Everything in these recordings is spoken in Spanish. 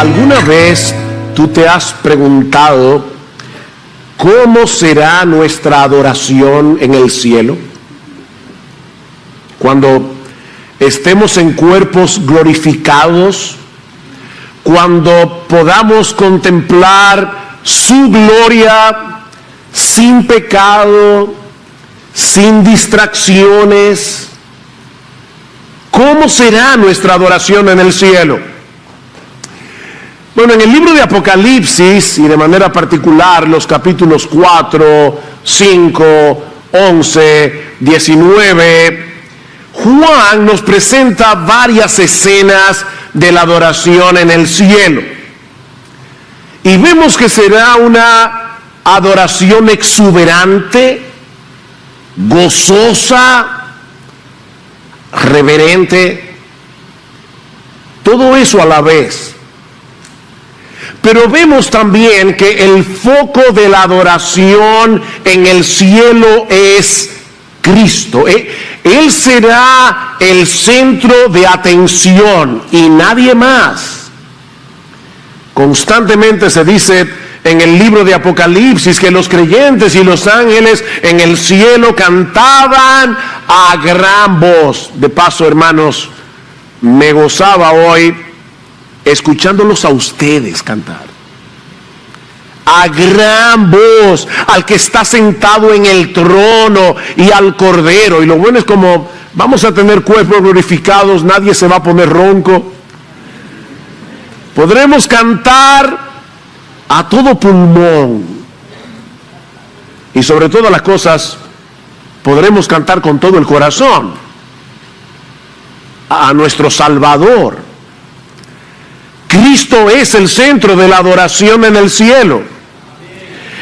¿Alguna vez tú te has preguntado cómo será nuestra adoración en el cielo? Cuando estemos en cuerpos glorificados, cuando podamos contemplar su gloria sin pecado, sin distracciones. ¿Cómo será nuestra adoración en el cielo? Bueno, en el libro de Apocalipsis, y de manera particular los capítulos 4, 5, 11, 19, Juan nos presenta varias escenas de la adoración en el cielo. Y vemos que será una adoración exuberante, gozosa, reverente, todo eso a la vez. Pero vemos también que el foco de la adoración en el cielo es Cristo. Él será el centro de atención y nadie más. Constantemente se dice en el libro de Apocalipsis que los creyentes y los ángeles en el cielo cantaban a gran voz. De paso, hermanos, me gozaba hoy escuchándolos a ustedes cantar a gran voz al que está sentado en el trono y al Cordero. Y lo bueno es, como vamos a tener cuerpos glorificados, nadie se va a poner ronco. Podremos cantar a todo pulmón, y sobre todas las cosas podremos cantar con todo el corazón a nuestro Salvador. Cristo es el centro de la adoración en el cielo.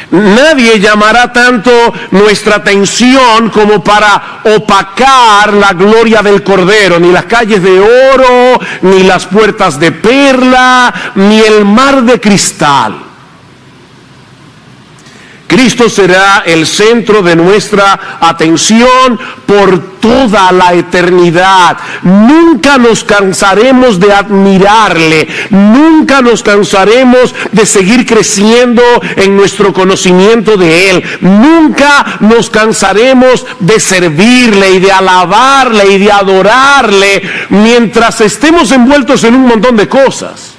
Nadie llamará tanto nuestra atención como para opacar la gloria del Cordero, ni las calles de oro, ni las puertas de perla, ni el mar de cristal. Cristo será el centro de nuestra atención por toda la eternidad. Nunca nos cansaremos de admirarle, nunca nos cansaremos de seguir creciendo en nuestro conocimiento de Él, nunca nos cansaremos de servirle y de alabarle y de adorarle mientras estemos envueltos en un montón de cosas.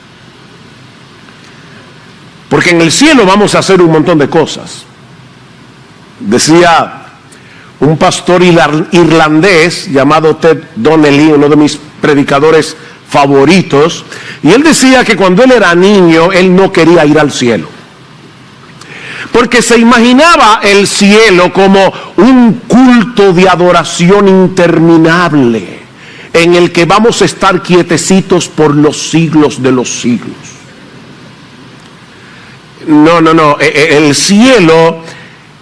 Porque en el cielo vamos a hacer un montón de cosas. Decía un pastor irlandés llamado Ted Donnelly, uno de mis predicadores favoritos, y él decía que cuando él era niño, él no quería ir al cielo, porque se imaginaba el cielo como un culto de adoración interminable, en el que vamos a estar quietecitos por los siglos de los siglos. No, el cielo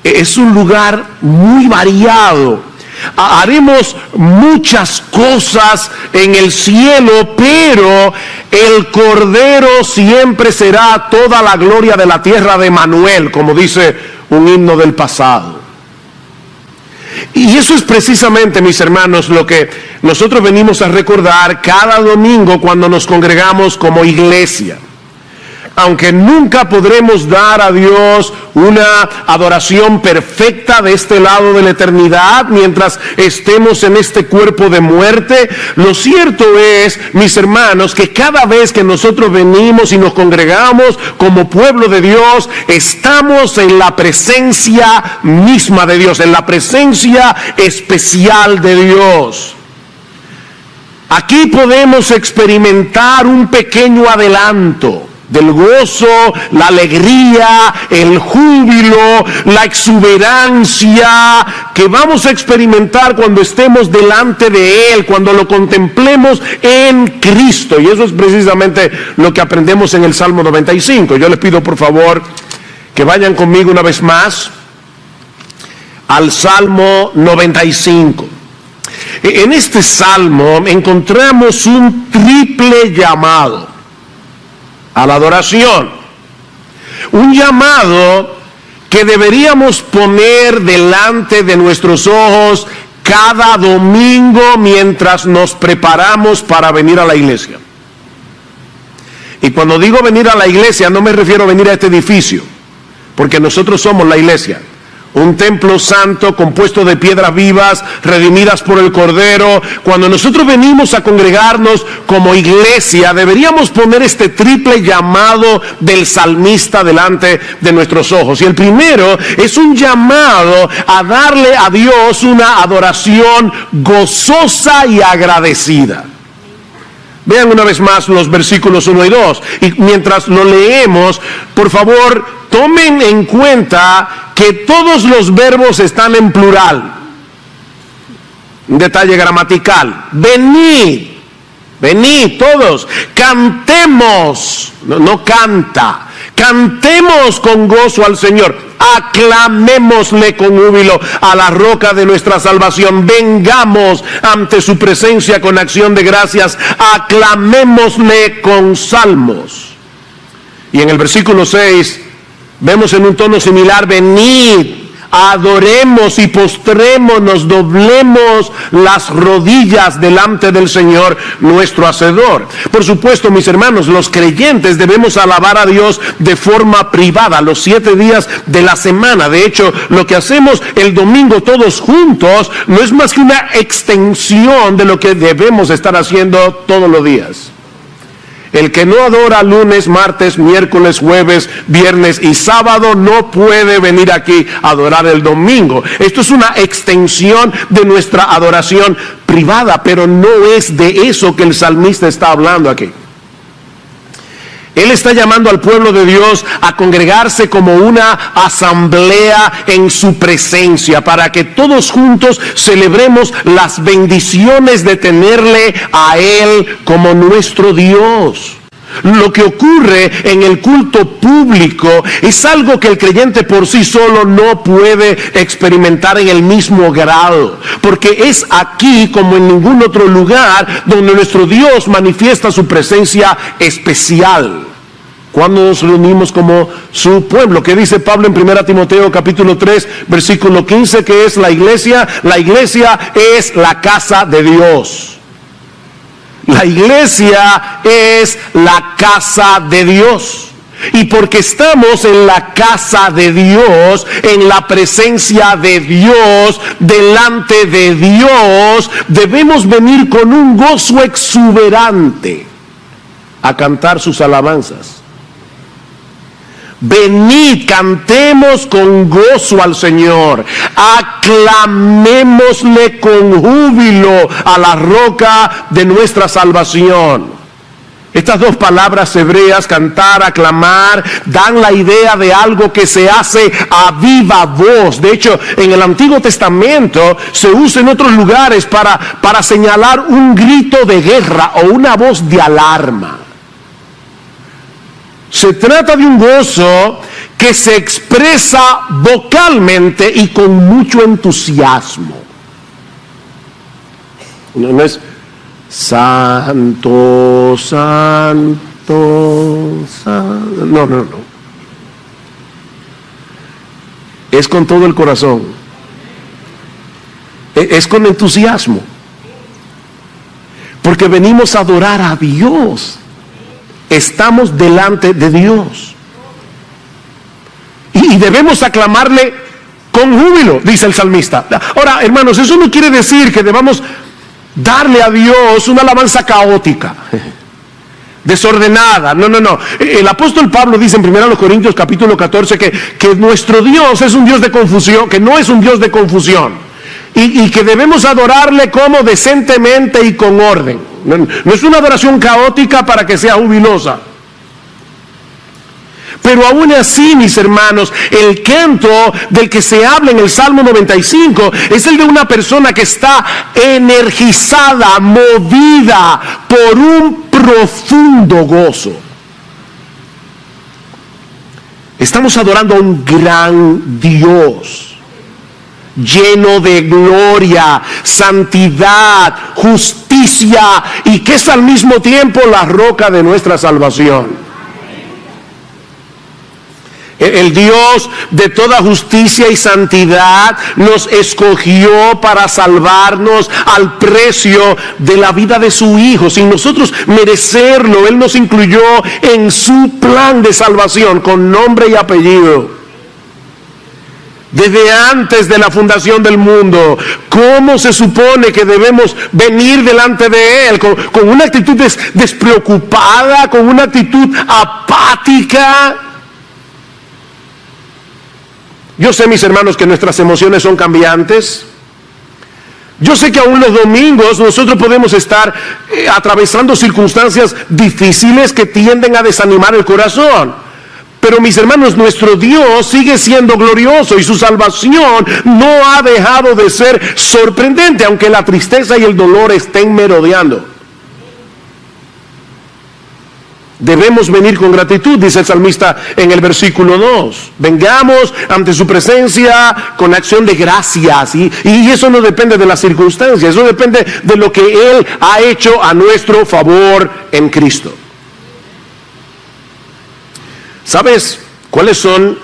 es un lugar muy variado. Haremos muchas cosas en el cielo, pero el Cordero siempre será toda la gloria de la tierra de Manuel, como dice un himno del pasado. Y eso es precisamente, mis hermanos, lo que nosotros venimos a recordar cada domingo cuando nos congregamos como iglesia. Aunque nunca podremos dar a Dios una adoración perfecta de este lado de la eternidad mientras estemos en este cuerpo de muerte, lo cierto es, mis hermanos, que cada vez que nosotros venimos y nos congregamos como pueblo de Dios, estamos en la presencia misma de Dios, en la presencia especial de Dios. Aquí podemos experimentar un pequeño adelanto del gozo, la alegría, el júbilo, la exuberancia que vamos a experimentar cuando estemos delante de Él, cuando lo contemplemos en Cristo. Y eso es precisamente lo que aprendemos en el Salmo 95. Yo les pido por favor que vayan conmigo una vez más al Salmo 95. En este salmo encontramos un triple llamado a la adoración, un llamado que deberíamos poner delante de nuestros ojos cada domingo mientras nos preparamos para venir a la iglesia. Y cuando digo venir a la iglesia, no me refiero a venir a este edificio, porque nosotros somos la iglesia. Un templo santo compuesto de piedras vivas, redimidas por el Cordero. Cuando nosotros venimos a congregarnos como iglesia, deberíamos poner este triple llamado del salmista delante de nuestros ojos. Y el primero es un llamado a darle a Dios una adoración gozosa y agradecida. Vean una vez más los versículos 1 y 2. Y mientras lo leemos, por favor, tomen en cuenta que todos los verbos están en plural. Un detalle gramatical. Venid, venid todos, cantemos, no canta. Cantemos con gozo al Señor, aclamémosle con júbilo a la roca de nuestra salvación, vengamos ante su presencia con acción de gracias, aclamémosle con salmos. Y en el versículo 6 vemos en un tono similar, venid, adoremos y postrémonos, doblemos las rodillas delante del Señor nuestro Hacedor. Por supuesto, mis hermanos, los creyentes debemos alabar a Dios de forma privada los 7 días de la semana. De hecho, lo que hacemos el domingo todos juntos no es más que una extensión de lo que debemos estar haciendo todos los días. El que no adora lunes, martes, miércoles, jueves, viernes y sábado no puede venir aquí a adorar el domingo. Esto es una extensión de nuestra adoración privada, pero no es de eso que el salmista está hablando aquí. Él está llamando al pueblo de Dios a congregarse como una asamblea en su presencia, para que todos juntos celebremos las bendiciones de tenerle a Él como nuestro Dios. Lo que ocurre en el culto público es algo que el creyente por sí solo no puede experimentar en el mismo grado, porque es aquí como en ningún otro lugar donde nuestro Dios manifiesta su presencia especial. Cuando nos reunimos como su pueblo, que dice Pablo en 1 Timoteo capítulo 3 versículo 15, que es la iglesia es la casa de Dios. La iglesia es la casa de Dios. Y porque estamos en la casa de Dios, en la presencia de Dios, delante de Dios, debemos venir con un gozo exuberante a cantar sus alabanzas. Venid, cantemos con gozo al Señor, aclamémosle con júbilo a la roca de nuestra salvación. Estas dos palabras hebreas, cantar, aclamar, dan la idea de algo que se hace a viva voz. De hecho, en el Antiguo Testamento se usa en otros lugares para señalar un grito de guerra o una voz de alarma. Se trata de un gozo que se expresa vocalmente y con mucho entusiasmo. No es santo, santo, santo. No. Es con todo el corazón. Es con entusiasmo. Porque venimos a adorar a Dios. Estamos delante de Dios y debemos aclamarle con júbilo, dice el salmista. Ahora, hermanos, eso no quiere decir que debamos darle a Dios una alabanza caótica, desordenada. No. El apóstol Pablo dice en 1 Corintios capítulo 14 que nuestro Dios es un Dios de confusión, que no es un Dios de confusión. Y que debemos adorarle como decentemente y con orden. No es una adoración caótica para que sea jubilosa. Pero aún así, mis hermanos, el canto del que se habla en el Salmo 95 es el de una persona que está energizada, movida por un profundo gozo. Estamos adorando a un gran Dios, lleno de gloria, santidad, justicia, y que es al mismo tiempo la roca de nuestra salvación. El Dios de toda justicia y santidad nos escogió para salvarnos al precio de la vida de su Hijo. Sin nosotros merecerlo, Él nos incluyó en su plan de salvación con nombre y apellido. Desde antes de la fundación del mundo, ¿cómo se supone que debemos venir delante de Él? Con una actitud despreocupada, con una actitud apática. Yo sé, mis hermanos, que nuestras emociones son cambiantes. Yo sé que aún los domingos nosotros podemos estar atravesando circunstancias difíciles que tienden a desanimar el corazón. Pero, mis hermanos, nuestro Dios sigue siendo glorioso y su salvación no ha dejado de ser sorprendente, aunque la tristeza y el dolor estén merodeando. Debemos venir con gratitud, dice el salmista en el versículo 2. Vengamos ante su presencia con acción de gracias. Y eso no depende de las circunstancias, eso depende de lo que Él ha hecho a nuestro favor en Cristo. ¿Sabes cuáles son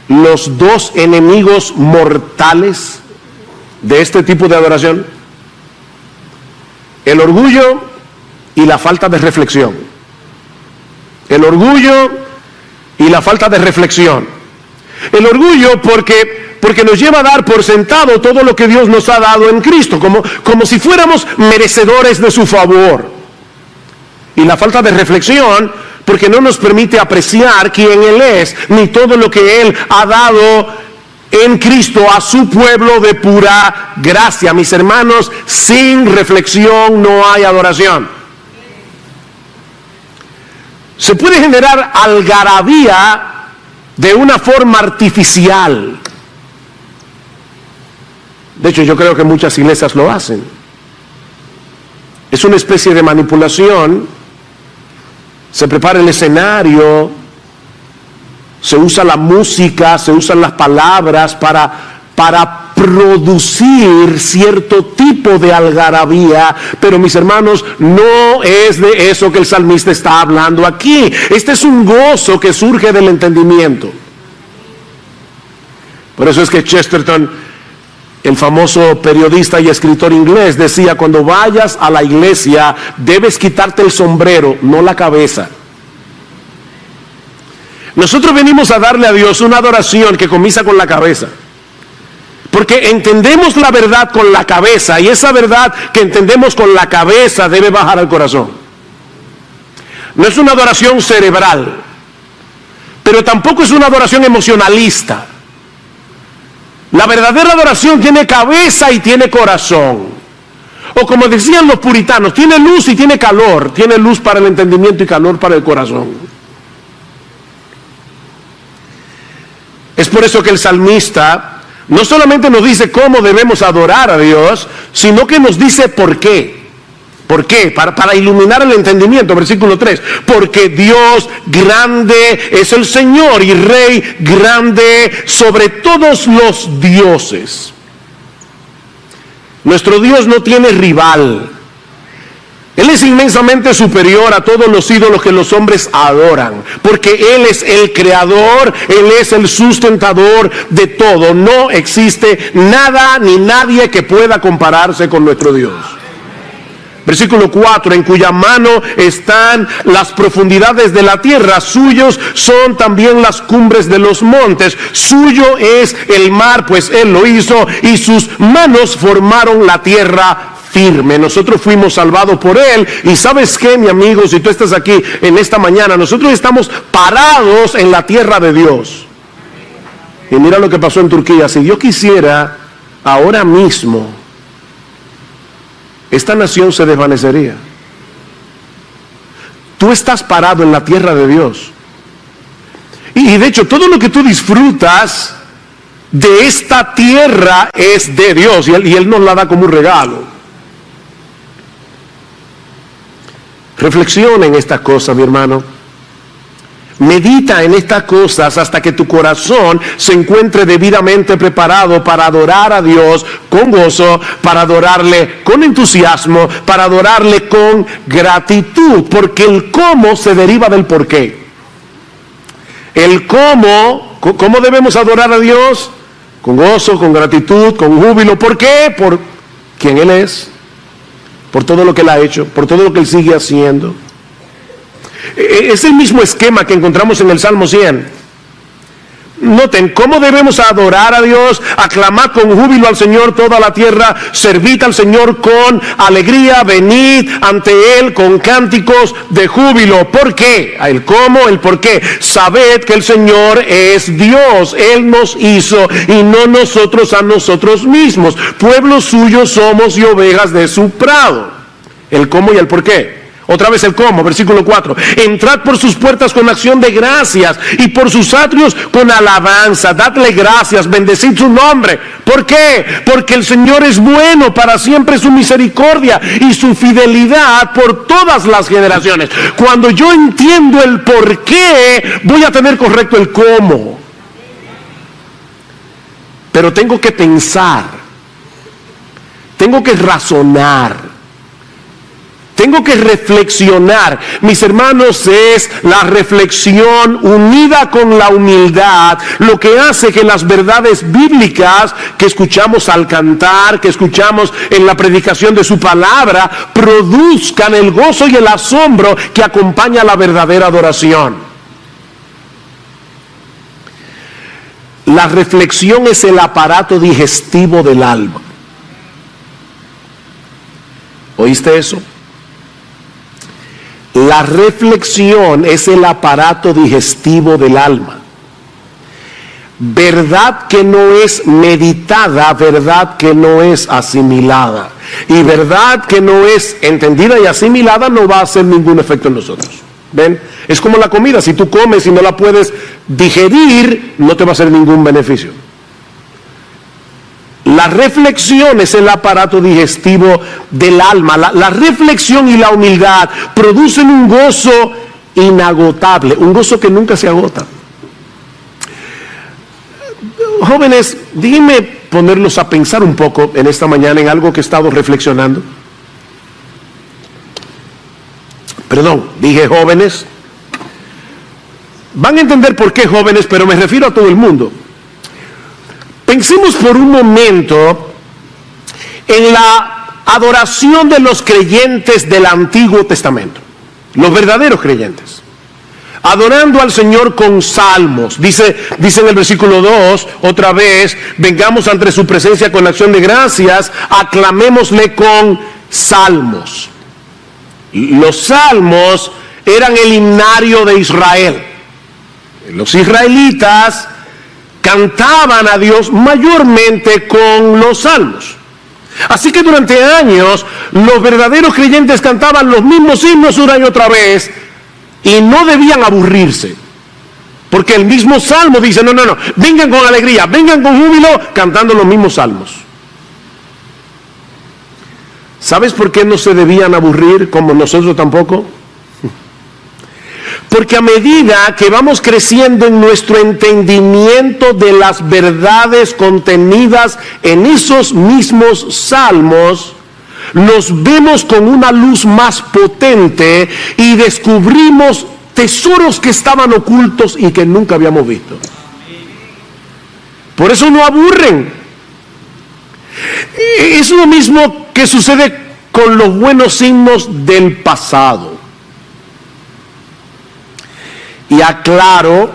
los dos enemigos mortales de este tipo de adoración? El orgullo y la falta de reflexión. El orgullo y la falta de reflexión. El orgullo porque nos lleva a dar por sentado todo lo que Dios nos ha dado en Cristo, como si fuéramos merecedores de su favor. Y la falta de reflexión porque no nos permite apreciar quién Él es, ni todo lo que Él ha dado en Cristo a su pueblo de pura gracia. Mis hermanos, sin reflexión no hay adoración. Se puede generar algarabía de una forma artificial. De hecho, yo creo que muchas iglesias lo hacen. Es una especie de manipulación. Se prepara el escenario, se usa la música, se usan las palabras para producir cierto tipo de algarabía, pero mis hermanos, no es de eso que el salmista está hablando aquí. Este es un gozo que surge del entendimiento. Por eso es que Chesterton, el famoso periodista y escritor inglés, decía: cuando vayas a la iglesia debes quitarte el sombrero, no la cabeza. Nosotros venimos a darle a Dios una adoración que comienza con la cabeza, porque entendemos la verdad con la cabeza, y esa verdad que entendemos con la cabeza debe bajar al corazón. No es una adoración cerebral, pero tampoco es una adoración emocionalista. La verdadera adoración tiene cabeza y tiene corazón. O como decían los puritanos, tiene luz y tiene calor. Tiene luz para el entendimiento y calor para el corazón. Es por eso que el salmista no solamente nos dice cómo debemos adorar a Dios, sino que nos dice por qué. ¿Por qué? Para iluminar el entendimiento. Versículo 3. Porque Dios grande es el Señor y Rey grande sobre todos los dioses. Nuestro Dios no tiene rival. Él es inmensamente superior a todos los ídolos que los hombres adoran, porque Él es el creador, Él es el sustentador de todo. No existe nada ni nadie que pueda compararse con nuestro Dios. Versículo 4, en cuya mano están las profundidades de la tierra, suyos son también las cumbres de los montes, suyo es el mar, pues Él lo hizo, y sus manos formaron la tierra firme. Nosotros fuimos salvados por Él, y ¿sabes qué, mi amigo? Si tú estás aquí en esta mañana, nosotros estamos parados en la tierra de Dios. Y mira lo que pasó en Turquía. Si Dios quisiera, ahora mismo esta nación se desvanecería. Tú estás parado en la tierra de Dios. Y de hecho, todo lo que tú disfrutas de esta tierra es de Dios. Y Él nos la da como un regalo. Reflexiona en estas cosas, mi hermano. Medita en estas cosas hasta que tu corazón se encuentre debidamente preparado para adorar a Dios con gozo, para adorarle con entusiasmo, para adorarle con gratitud, porque el cómo se deriva del por qué. El cómo debemos adorar a Dios, con gozo, con gratitud, con júbilo. ¿Por qué? Por quien Él es, por todo lo que Él ha hecho, por todo lo que Él sigue haciendo. Es el mismo esquema que encontramos en el Salmo 100. Noten cómo debemos adorar a Dios: aclamad con júbilo al Señor toda la tierra, servid al Señor con alegría, venid ante Él con cánticos de júbilo. ¿Por qué? El cómo, el por qué. Sabed que el Señor es Dios, Él nos hizo y no nosotros a nosotros mismos. Pueblo suyo somos y ovejas de su prado. El cómo y el por qué. Otra vez el cómo, versículo 4. Entrad por sus puertas con acción de gracias y por sus atrios con alabanza. Dadle gracias, bendecid su nombre. ¿Por qué? Porque el Señor es bueno, para siempre su misericordia y su fidelidad por todas las generaciones. Cuando yo entiendo el por qué, voy a tener correcto el cómo. Pero tengo que pensar, tengo que razonar, tengo que reflexionar. Mis hermanos, es la reflexión unida con la humildad lo que hace que las verdades bíblicas que escuchamos al cantar, que escuchamos en la predicación de su palabra, produzcan el gozo y el asombro que acompaña la verdadera adoración. La reflexión es el aparato digestivo del alma. ¿Oíste eso? La reflexión es el aparato digestivo del alma. Verdad que no es meditada, verdad que no es asimilada. Y verdad que no es entendida y asimilada no va a hacer ningún efecto en nosotros. ¿Ven? Es como la comida: si tú comes y no la puedes digerir, no te va a hacer ningún beneficio. La reflexión es el aparato digestivo del alma. La reflexión y la humildad producen un gozo inagotable, un gozo que nunca se agota. Jóvenes, déjenme ponerlos a pensar un poco en esta mañana en algo que he estado reflexionando. Perdón, dije jóvenes. Van a entender por qué jóvenes, pero me refiero a todo el mundo. Pensemos por un momento en la adoración de los creyentes del Antiguo Testamento, los verdaderos creyentes, adorando al Señor con salmos. Dice en el versículo 2, otra vez: vengamos ante su presencia con acción de gracias, aclamémosle con salmos. Los salmos eran el himnario de Israel. Los israelitas cantaban a Dios mayormente con los salmos. Así que durante años los verdaderos creyentes cantaban los mismos himnos una y otra vez y no debían aburrirse, porque el mismo salmo dice: no, vengan con alegría, vengan con júbilo, cantando los mismos salmos. ¿Sabes por qué no se debían aburrir, como nosotros tampoco? Porque a medida que vamos creciendo en nuestro entendimiento de las verdades contenidas en esos mismos salmos, los vemos con una luz más potente y descubrimos tesoros que estaban ocultos y que nunca habíamos visto. Por eso no aburren. Es lo mismo que sucede con los buenos himnos del pasado. Y aclaro,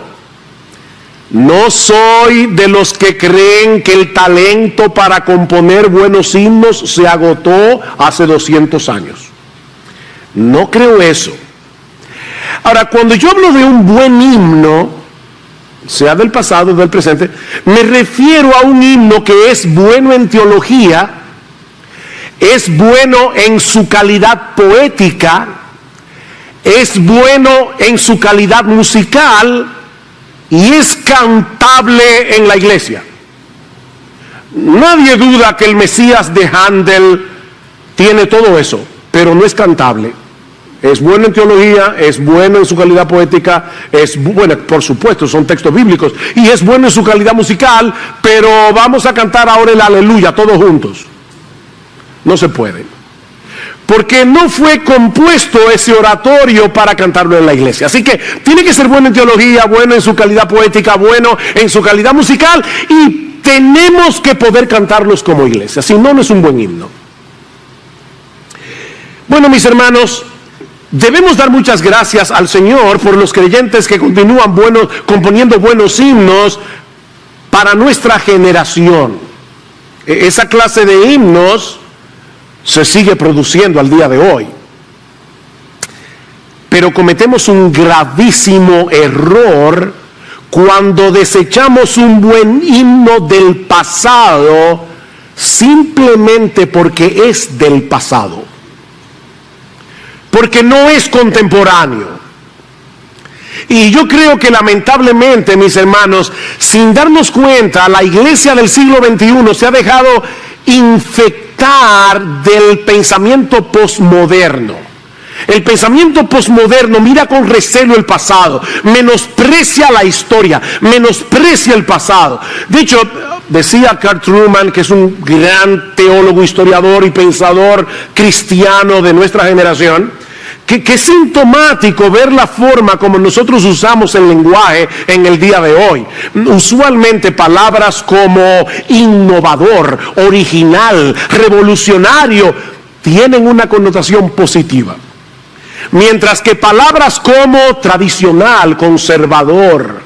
no soy de los que creen que el talento para componer buenos himnos se agotó hace 200 años. No creo eso. Ahora, cuando yo hablo de un buen himno, sea del pasado o del presente, me refiero a un himno que es bueno en teología, es bueno en su calidad poética, es bueno en su calidad musical y es cantable en la iglesia. Nadie duda que el Mesías de Handel tiene todo eso, pero no es cantable. Es bueno en teología, es bueno en su calidad poética, es bueno, por supuesto, son textos bíblicos, y es bueno en su calidad musical, pero vamos a cantar ahora el aleluya todos juntos. No se puede. porque no fue compuesto ese oratorio para cantarlo en la iglesia. Así que tiene que ser bueno en teología, bueno en su calidad poética, bueno en su calidad musical, y tenemos que poder cantarlos como iglesia, si no, no es un buen himno. Bueno, mis hermanos, debemos dar muchas gracias al Señor por los creyentes que continúan componiendo buenos himnos para nuestra generación. Esa clase de himnos se sigue produciendo al día de hoy. Pero cometemos un gravísimo error cuando desechamos un buen himno del pasado simplemente porque es del pasado, porque no es contemporáneo. Y yo creo que lamentablemente, mis hermanos, sin darnos cuenta, la iglesia del siglo XXI se ha dejado infectar del pensamiento posmoderno. El pensamiento posmoderno mira con recelo el pasado, menosprecia la historia, menosprecia el pasado. De hecho, decía Carl Trueman, que es un gran teólogo, historiador y pensador cristiano de nuestra generación, que es sintomático ver la forma como nosotros usamos el lenguaje en el día de hoy. Usualmente palabras como innovador, original, revolucionario tienen una connotación positiva, mientras que palabras como tradicional, conservador,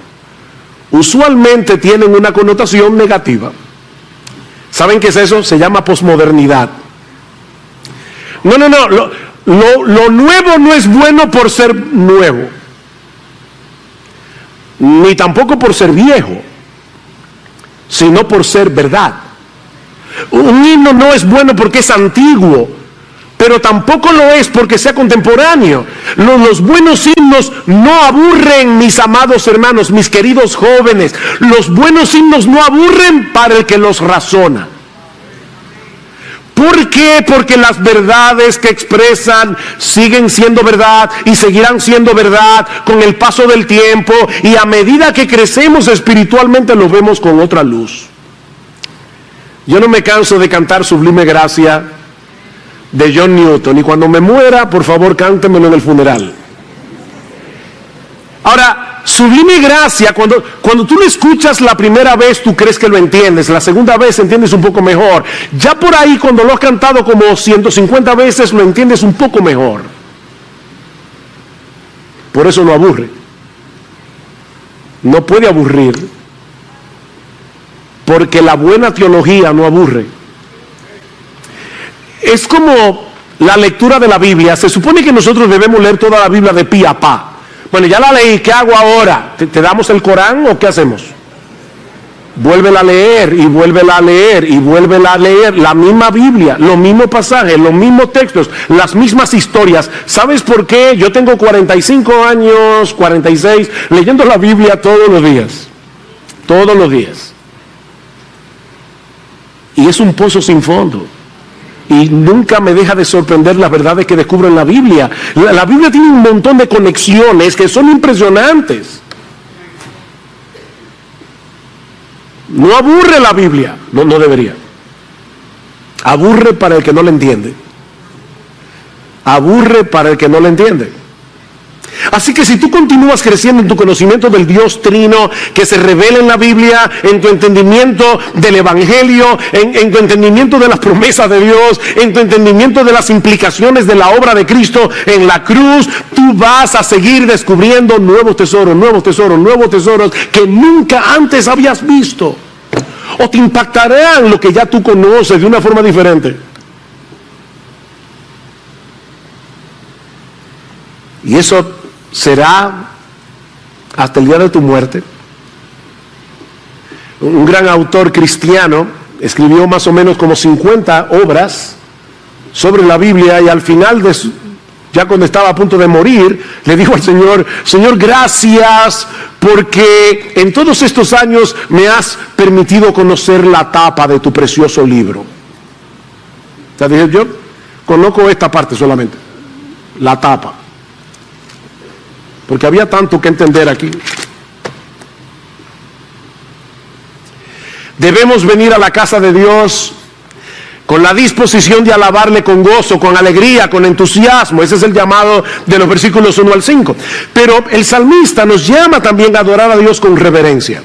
usualmente tienen una connotación negativa. ¿Saben qué es eso? Se llama posmodernidad. Lo nuevo no es bueno por ser nuevo, ni tampoco por ser viejo, sino por ser verdad. Un himno no es bueno porque es antiguo, pero tampoco lo es porque sea contemporáneo. Los buenos himnos no aburren, mis amados hermanos, mis queridos jóvenes. Los buenos himnos no aburren para el que los razona. ¿Por qué? Porque las verdades que expresan siguen siendo verdad y seguirán siendo verdad con el paso del tiempo, y a medida que crecemos espiritualmente lo vemos con otra luz. Yo no me canso de cantar Sublime Gracia de John Newton, y cuando me muera, por favor, cántemelo en el funeral. Ahora, Sublime Gracia, cuando tú lo escuchas la primera vez, tú crees que lo entiendes, la segunda vez entiendes un poco mejor, ya por ahí cuando lo has cantado como 150 veces, lo entiendes un poco mejor. Por eso no aburre. No puede aburrir, porque la buena teología no aburre. Es como la lectura de la Biblia. Se supone que nosotros debemos leer toda la Biblia de pi a pa. Bueno, ya la leí, ¿qué hago ahora? ¿Te damos el Corán o qué hacemos? Vuélvela a leer y vuélvela a leer y vuélvela a leer. La misma Biblia, los mismos pasajes, los mismos textos, las mismas historias. ¿Sabes por qué? Yo tengo 45 años, 46, leyendo la Biblia todos los días. Todos los días. Y es un pozo sin fondo. Y nunca me deja de sorprender las verdades que descubro en la Biblia. La Biblia tiene un montón de conexiones que son impresionantes. No aburre la Biblia, no debería. Aburre para el que no la entiende. Aburre para el que no la entiende. Así que si tú continúas creciendo en tu conocimiento del Dios Trino que se revela en la Biblia, en tu entendimiento del Evangelio, en tu entendimiento de las promesas de Dios, en tu entendimiento de las implicaciones de la obra de Cristo en la cruz, tú vas a seguir descubriendo nuevos tesoros que nunca antes habías visto, o te impactarán lo que ya tú conoces de una forma diferente. Y eso será hasta el día de tu muerte. Un gran autor cristiano escribió más o menos como 50 obras sobre la Biblia, y al final ya cuando estaba a punto de morir, le dijo al Señor: Señor, gracias porque en todos estos años me has permitido conocer la tapa de tu precioso libro. O sea, dije, yo conozco esta parte solamente, la tapa, porque había tanto que entender aquí. Debemos venir a la casa de Dios con la disposición de alabarle con gozo, con alegría, con entusiasmo. Ese es el llamado de los versículos 1 al 5. Pero el salmista nos llama también a adorar a Dios con reverencia.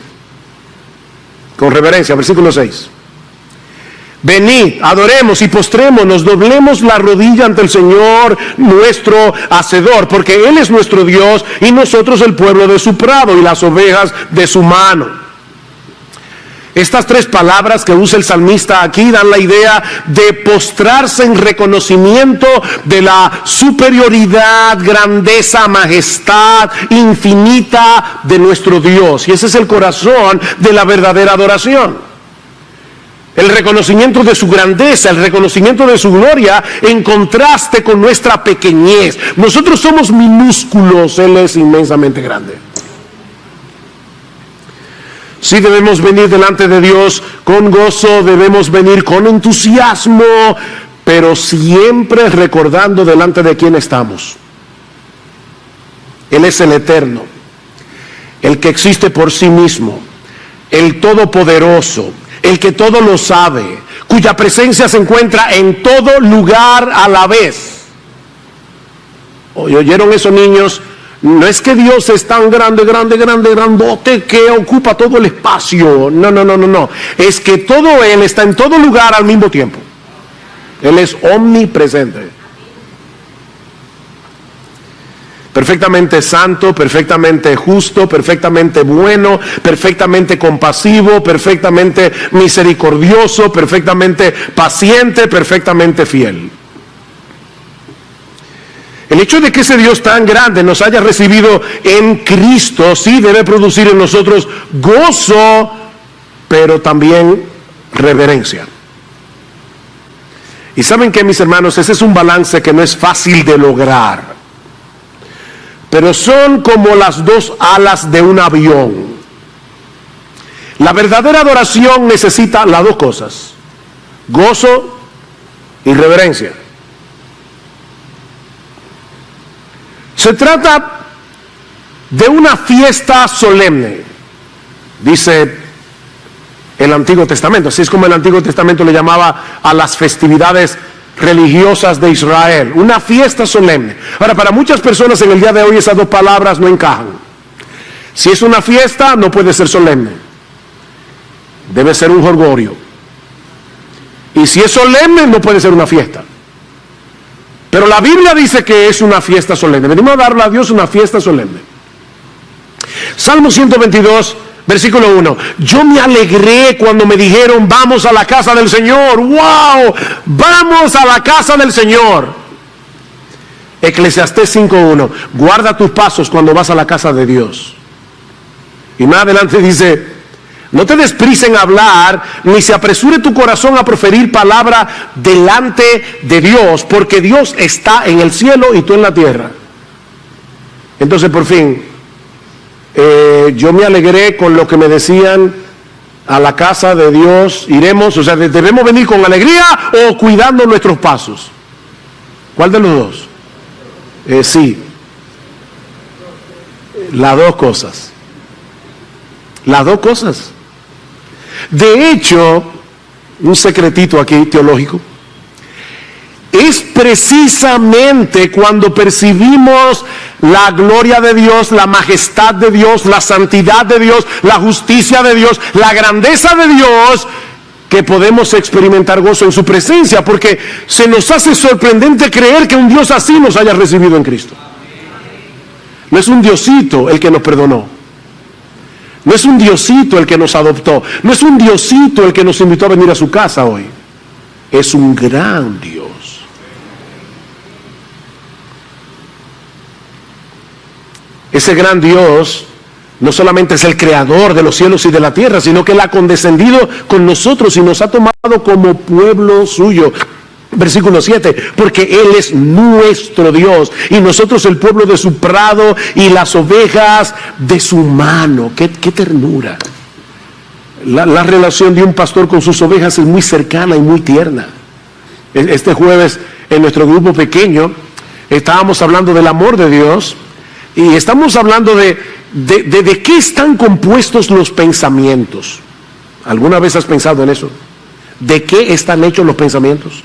Con reverencia, versículo 6. Venid, adoremos y postrémonos, doblemos la rodilla ante el Señor nuestro Hacedor, porque Él es nuestro Dios y nosotros el pueblo de su prado y las ovejas de su mano. Estas tres palabras que usa el salmista aquí dan la idea de postrarse en reconocimiento de la superioridad, grandeza, majestad infinita de nuestro Dios. Y ese es el corazón de la verdadera adoración. El reconocimiento de su grandeza, el reconocimiento de su gloria en contraste con nuestra pequeñez. Nosotros somos minúsculos, Él es inmensamente grande. Sí, debemos venir delante de Dios con gozo, debemos venir con entusiasmo, pero siempre recordando delante de quién estamos. Él es el eterno, el que existe por sí mismo, el todopoderoso, el que todo lo sabe, cuya presencia se encuentra en todo lugar a la vez. ¿Oyeron eso, niños? No es que Dios es tan grande, grandote que ocupa todo el espacio. No. Es que todo Él está en todo lugar al mismo tiempo. Él es omnipresente. Perfectamente santo, perfectamente justo, perfectamente bueno, perfectamente compasivo, perfectamente misericordioso, perfectamente paciente, perfectamente fiel. El hecho de que ese Dios tan grande nos haya recibido en Cristo, sí debe producir en nosotros gozo, pero también reverencia. Y saben que, mis hermanos, ese es un balance que no es fácil de lograr, pero son como las dos alas de un avión. La verdadera adoración necesita las dos cosas: gozo y reverencia. Se trata de una fiesta solemne, dice el Antiguo Testamento. Así es como el Antiguo Testamento le llamaba a las festividades religiosas de Israel, una fiesta solemne. Ahora, para muchas personas en el día de hoy esas dos palabras no encajan. Si es una fiesta, no puede ser solemne, debe ser un jolgorio. Y si es solemne, no puede ser una fiesta. Pero la Biblia dice que es una fiesta solemne. Venimos a darle a Dios una fiesta solemne. Salmo 122, versículo 1. Yo me alegré cuando me dijeron, vamos a la casa del Señor. ¡Wow! Vamos a la casa del Señor. Eclesiastés 5:1. Guarda tus pasos cuando vas a la casa de Dios. Y más adelante dice: no te des prisa en hablar, ni se apresure tu corazón a proferir palabra delante de Dios, porque Dios está en el cielo y tú en la tierra. Entonces, por fin, yo me alegré con lo que me decían: a la casa de Dios iremos. O sea, ¿debemos venir con alegría o cuidando nuestros pasos? ¿Cuál de los dos? Sí, las dos cosas. Las dos cosas. De hecho, un secretito aquí teológico, es precisamente cuando percibimos la gloria de Dios, la majestad de Dios, la santidad de Dios, la justicia de Dios, la grandeza de Dios, que podemos experimentar gozo en su presencia, porque se nos hace sorprendente creer que un Dios así nos haya recibido en Cristo. No es un Diosito el que nos perdonó. No es un Diosito el que nos adoptó. No es un Diosito el que nos invitó a venir a su casa hoy. Es un gran Dios. Ese gran Dios no solamente es el creador de los cielos y de la tierra, sino que Él ha condescendido con nosotros y nos ha tomado como pueblo suyo. Versículo 7, porque Él es nuestro Dios y nosotros el pueblo de su prado y las ovejas de su mano. Qué ternura. La relación de un pastor con sus ovejas es muy cercana y muy tierna. Este jueves en nuestro grupo pequeño estábamos hablando del amor de Dios y estamos hablando de qué están compuestos los pensamientos. ¿Alguna vez has pensado en eso? ¿De qué están hechos los pensamientos?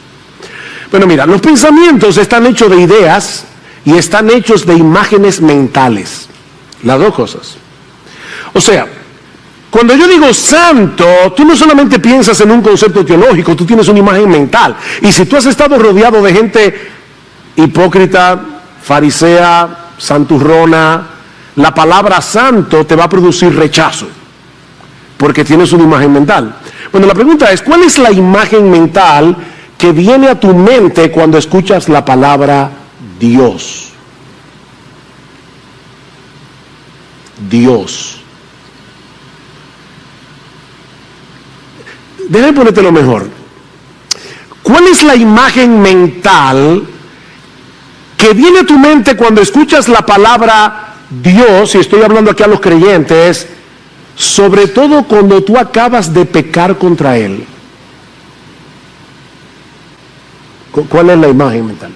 Bueno, mira, los pensamientos están hechos de ideas y están hechos de imágenes mentales. Las dos cosas. O sea, cuando yo digo santo, tú no solamente piensas en un concepto teológico, tú tienes una imagen mental. Y si tú has estado rodeado de gente hipócrita, farisea, santurrona, la palabra santo te va a producir rechazo, porque tienes una imagen mental. Bueno, la pregunta es, ¿cuál es la imagen mental que viene a tu mente cuando escuchas la palabra Dios? Dios. Déjame ponértelo mejor. ¿Cuál es la imagen mental que viene a tu mente cuando escuchas la palabra Dios? Y estoy hablando aquí a los creyentes, sobre todo cuando tú acabas de pecar contra Él. ¿Cuál es la imagen mental?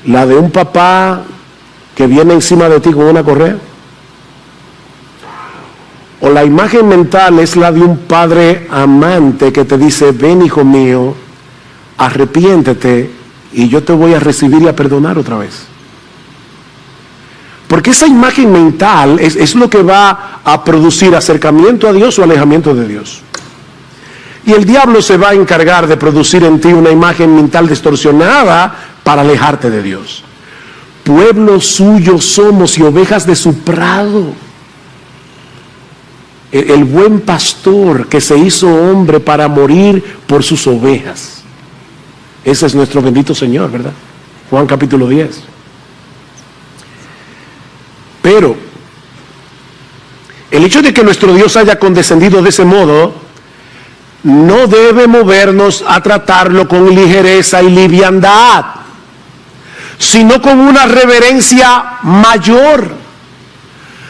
¿La de un papá que viene encima de ti con una correa? ¿O la imagen mental es la de un padre amante que te dice, ven hijo mío, arrepiéntete y yo te voy a recibir y a perdonar otra vez? Porque esa imagen mental es lo que va a producir acercamiento a Dios o alejamiento de Dios. Y el diablo se va a encargar de producir en ti una imagen mental distorsionada para alejarte de Dios. Pueblo suyo somos y ovejas de su prado. El buen pastor que se hizo hombre para morir por sus ovejas. Ese es nuestro bendito Señor, ¿verdad? Juan capítulo 10. Pero el hecho de que nuestro Dios haya condescendido de ese modo no debe movernos a tratarlo con ligereza y liviandad, sino con una reverencia mayor.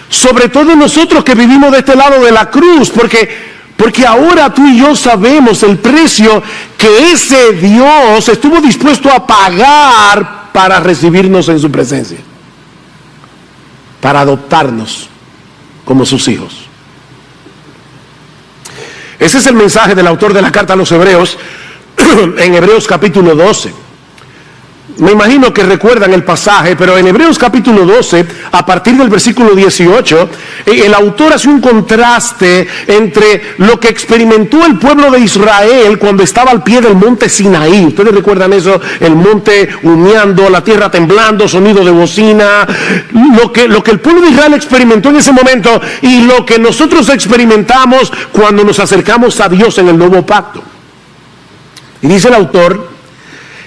Sobre todo nosotros que vivimos de este lado de la cruz, porque ahora tú y yo sabemos el precio que ese Dios estuvo dispuesto a pagar para recibirnos en su presencia, para adoptarnos como sus hijos. Ese es el mensaje del autor de la carta a los Hebreos, en Hebreos capítulo 12. Me imagino que recuerdan el pasaje, pero en Hebreos capítulo 12, a partir del versículo 18, el autor hace un contraste entre lo que experimentó el pueblo de Israel cuando estaba al pie del monte Sinaí. ¿Ustedes recuerdan eso? El monte humeando, la tierra temblando, sonido de bocina. Lo que el pueblo de Israel experimentó en ese momento y lo que nosotros experimentamos cuando nos acercamos a Dios en el nuevo pacto. Y dice el autor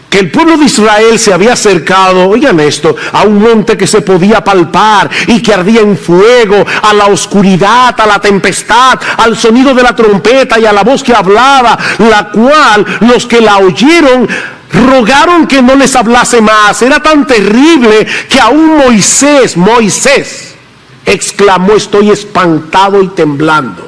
que el pueblo de Israel se había acercado, oigan esto, a un monte que se podía palpar y que ardía en fuego, a la oscuridad, a la tempestad, al sonido de la trompeta y a la voz que hablaba, la cual los que la oyeron rogaron que no les hablase más. Era tan terrible que aún Moisés exclamó, estoy espantado y temblando.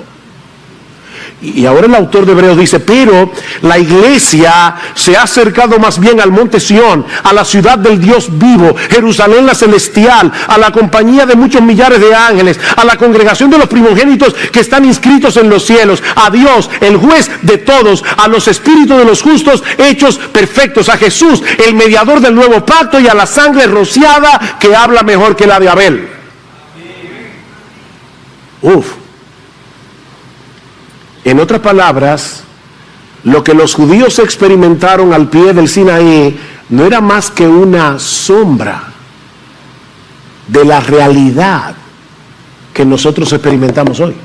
Y ahora el autor de Hebreos dice, pero la iglesia se ha acercado más bien al monte Sión, a la ciudad del Dios vivo, Jerusalén la celestial, a la compañía de muchos millares de ángeles, a la congregación de los primogénitos que están inscritos en los cielos, a Dios, el juez de todos, a los espíritus de los justos hechos perfectos, a Jesús, el mediador del nuevo pacto, y a la sangre rociada que habla mejor que la de Abel. En otras palabras, lo que los judíos experimentaron al pie del Sinaí no era más que una sombra de la realidad que nosotros experimentamos hoy.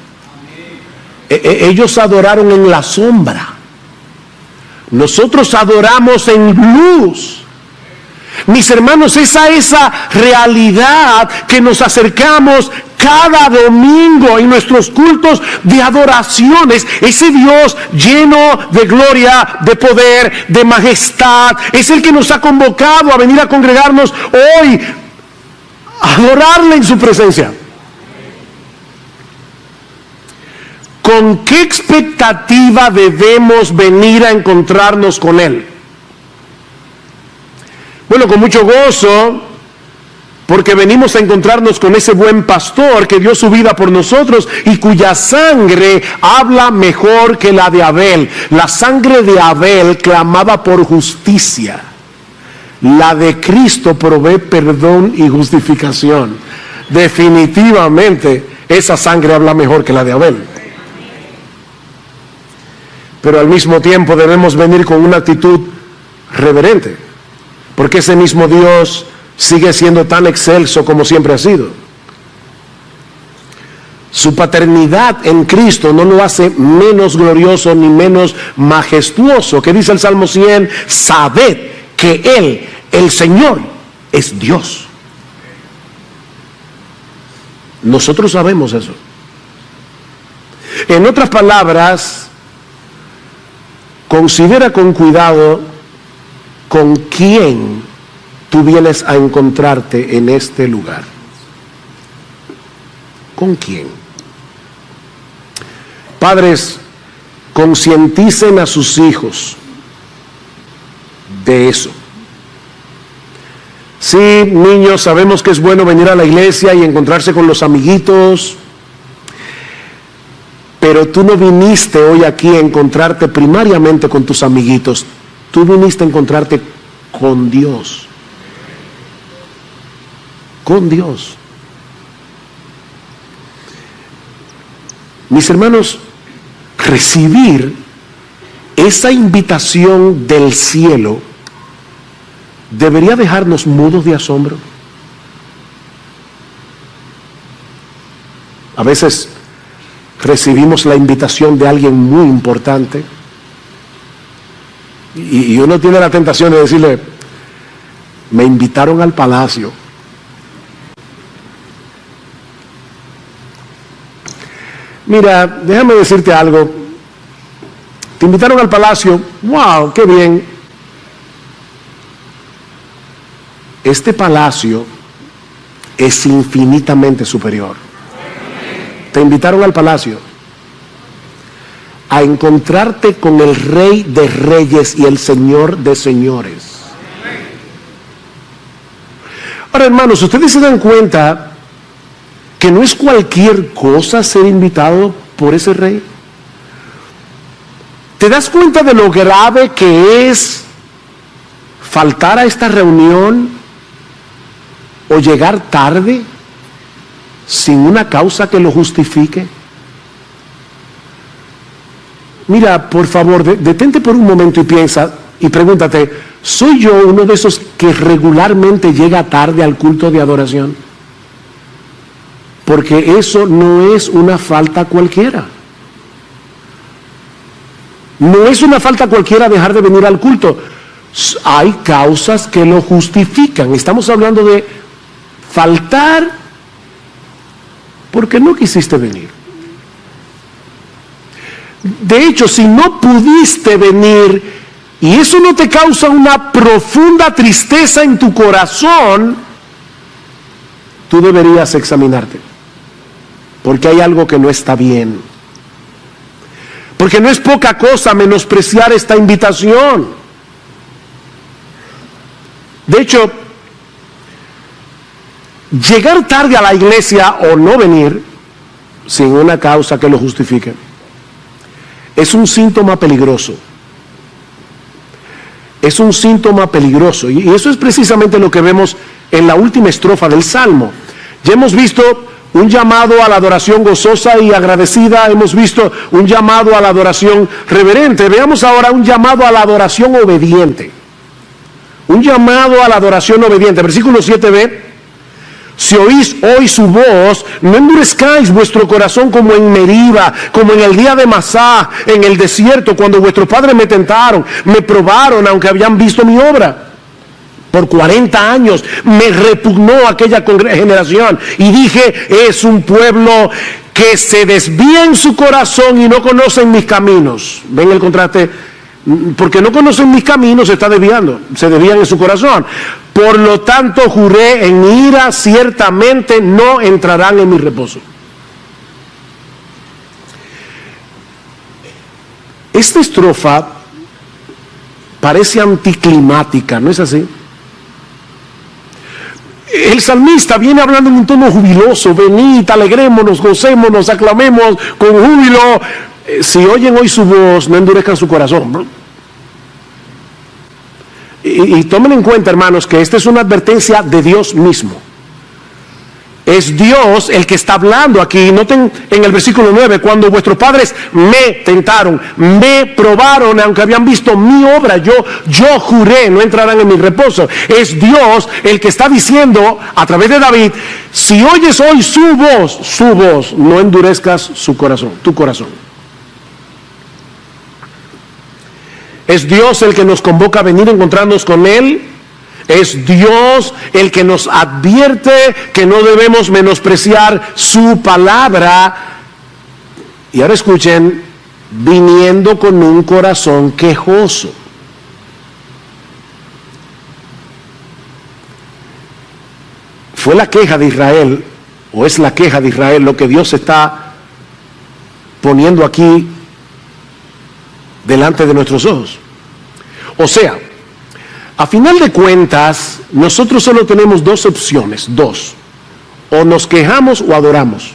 Ellos adoraron en la sombra, nosotros adoramos en luz. Mis hermanos, esa realidad que nos acercamos cada domingo en nuestros cultos de adoraciones, ese Dios lleno de gloria, de poder, de majestad, es el que nos ha convocado a venir a congregarnos hoy, a adorarle en su presencia. ¿Con qué expectativa debemos venir a encontrarnos con Él? Bueno, con mucho gozo, porque venimos a encontrarnos con ese buen pastor que dio su vida por nosotros y cuya sangre habla mejor que la de Abel. La sangre de Abel clamaba por justicia. La de Cristo provee perdón y justificación. Definitivamente esa sangre habla mejor que la de Abel. Pero al mismo tiempo debemos venir con una actitud reverente, porque ese mismo Dios sigue siendo tan excelso como siempre ha sido. Su paternidad en Cristo no lo hace menos glorioso ni menos majestuoso. ¿Qué dice el Salmo 100? Sabed que Él, el Señor, es Dios. Nosotros sabemos eso. En otras palabras, considera con cuidado con quién tú vienes a encontrarte en este lugar. ¿Con quién? Padres, concienticen a sus hijos de eso. Sí, niños, sabemos que es bueno venir a la iglesia y encontrarse con los amiguitos, pero tú no viniste hoy aquí a encontrarte primariamente con tus amiguitos, tú viniste a encontrarte con Dios. Con Dios. Mis hermanos, recibir esa invitación del cielo debería dejarnos mudos de asombro. A veces recibimos la invitación de alguien muy importante y uno tiene la tentación de decirle: me invitaron al palacio. Mira, déjame decirte algo. Te invitaron al palacio. ¡Wow! ¡Qué bien! Este palacio es infinitamente superior. Te invitaron al palacio a encontrarte con el Rey de Reyes y el Señor de Señores. Ahora, hermanos, ustedes se dan cuenta que no es cualquier cosa ser invitado por ese rey. ¿Te das cuenta de lo grave que es faltar a esta reunión o llegar tarde sin una causa que lo justifique? Mira, por favor, detente por un momento y piensa y pregúntate: ¿soy yo uno de esos que regularmente llega tarde al culto de adoración? Porque eso no es una falta cualquiera. No es una falta cualquiera dejar de venir al culto. Hay causas que lo justifican. Estamos hablando de faltar porque no quisiste venir. De hecho, si no pudiste venir y eso no te causa una profunda tristeza en tu corazón, tú deberías examinarte, porque hay algo que no está bien. Porque no es poca cosa menospreciar esta invitación. De hecho, llegar tarde a la iglesia o no venir sin una causa que lo justifique es un síntoma peligroso. Es un síntoma peligroso. Y eso es precisamente lo que vemos en la última estrofa del Salmo. Ya hemos visto un llamado a la adoración gozosa y agradecida, hemos visto un llamado a la adoración reverente. Veamos ahora un llamado a la adoración obediente. Un llamado a la adoración obediente. Versículo 7b: si oís hoy su voz, no endurezcáis vuestro corazón como en Meriba, como en el día de Masá, en el desierto, cuando vuestros padres me tentaron, me probaron, aunque habían visto mi obra. Por 40 años me repugnó aquella generación y dije: es un pueblo que se desvía en su corazón y no conocen mis caminos. ¿Ven el contraste? Porque no conocen mis caminos, se está desviando, se desvían en su corazón. Por lo tanto, juré en mi ira, ciertamente no entrarán en mi reposo. Esta estrofa parece anticlimática, ¿no es así? el salmista viene hablando en un tono jubiloso: venid, alegrémonos, gocémonos, aclamemos con júbilo. Si oyen hoy su voz, no endurezcan su corazón. Y tomen en cuenta, hermanos, que esta es una advertencia de Dios mismo. Es Dios el que está hablando aquí. Noten en el versículo 9: cuando vuestros padres me tentaron, me probaron, aunque habían visto mi obra, yo juré, no entrarán en mi reposo. Es Dios el que está diciendo a través de David: si oyes hoy su voz, no endurezcas su corazón, tu corazón. Es Dios el que nos convoca a venir a encontrarnos con Él. Es Dios el que nos advierte que no debemos menospreciar su palabra. Y ahora escuchen: viniendo con un corazón quejoso. Fue la queja de Israel, o es la queja de Israel, lo que Dios está poniendo aquí delante de nuestros ojos. O sea, a final de cuentas, nosotros solo tenemos dos opciones, o nos quejamos o adoramos.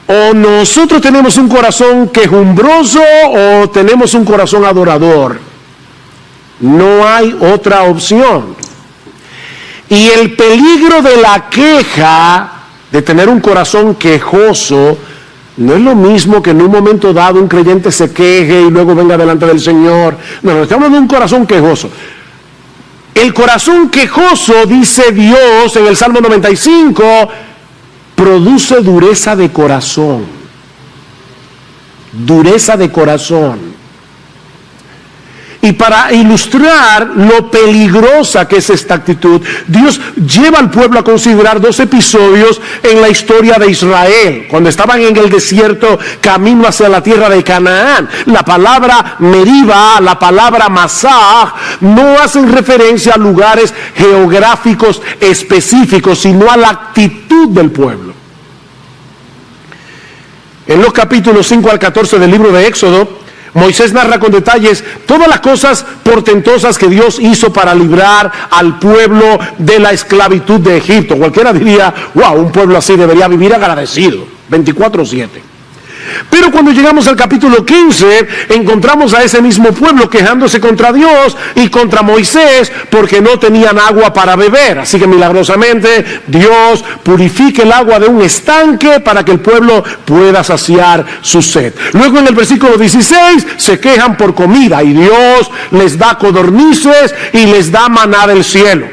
O nosotros tenemos un corazón quejumbroso o tenemos un corazón adorador. No hay otra opción. Y el peligro de la queja, de tener un corazón quejoso, no es lo mismo que en un momento dado un creyente se queje y luego venga delante del Señor. No, estamos hablando de un corazón quejoso. El corazón quejoso, dice Dios en el Salmo 95, produce dureza de corazón. Dureza de corazón. Y para ilustrar lo peligrosa que es esta actitud, Dios lleva al pueblo a considerar dos episodios en la historia de Israel, cuando estaban en el desierto camino hacia la tierra de Canaán. La palabra Meriba, la palabra Masah, no hacen referencia a lugares geográficos específicos, sino a la actitud del pueblo. En los capítulos 5 al 14 del libro de Éxodo, Moisés narra con detalles todas las cosas portentosas que Dios hizo para librar al pueblo de la esclavitud de Egipto. Cualquiera diría: wow, un pueblo así debería vivir agradecido, 24/7. Pero cuando llegamos al capítulo 15, encontramos a ese mismo pueblo quejándose contra Dios y contra Moisés porque no tenían agua para beber. Así que milagrosamente Dios purifica el agua de un estanque para que el pueblo pueda saciar su sed. Luego en el versículo 16 se quejan por comida y Dios les da codornices y les da maná del cielo.